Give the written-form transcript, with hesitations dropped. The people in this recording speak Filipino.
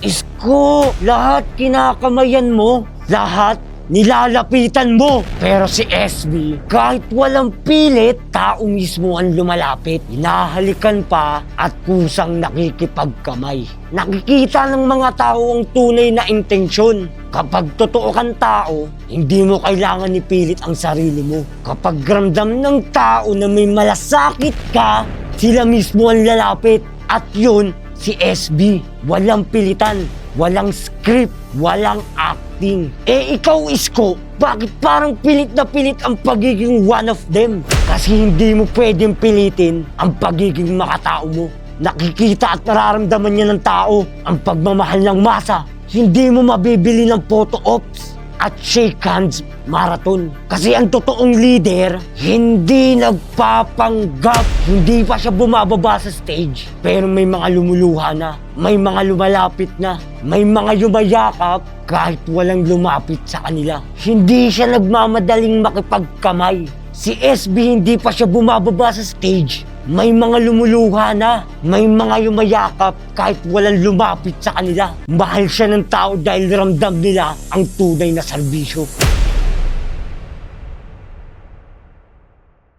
Isko, lahat kinakamayan mo. Lahat nilalapitan mo. Pero si SB, kahit walang pilit, tao mismo ang lumalapit. Hinahalikan pa at kusang nakikipagkamay. Nakikita ng mga tao ang tunay na intensyon. Kapag totoo kang tao, hindi mo kailangan ipilit ang sarili mo. Kapag ramdam ng tao na may malasakit ka, sila mismo ang lalapit. At yun, si SB. Walang pilitan, walang script, walang acting. Ikaw, Isko, bakit parang pilit na pilit ang pagiging one of them? Kasi hindi mo pwedeng pilitin ang pagiging makatao mo. Nakikita at nararamdaman niya ng tao ang pagmamahal ng masa. Hindi mo mabibili ng photo ops at shake hands marathon. Kasi ang totoong leader, hindi nagpapanggap. Hindi pa siya bumababa sa stage. Pero may mga lumuluha na, may mga lumalapit na, may mga yumayakap kahit walang lumapit sa kanila. Hindi siya nagmamadaling makipagkamay. Si SB hindi pa siya bumababa sa stage. May mga lumuluha na, may mga yumayakap kahit walang lumapit sa kanila. Mahal siya ng tao dahil ramdam nila ang tunay na serbisyo.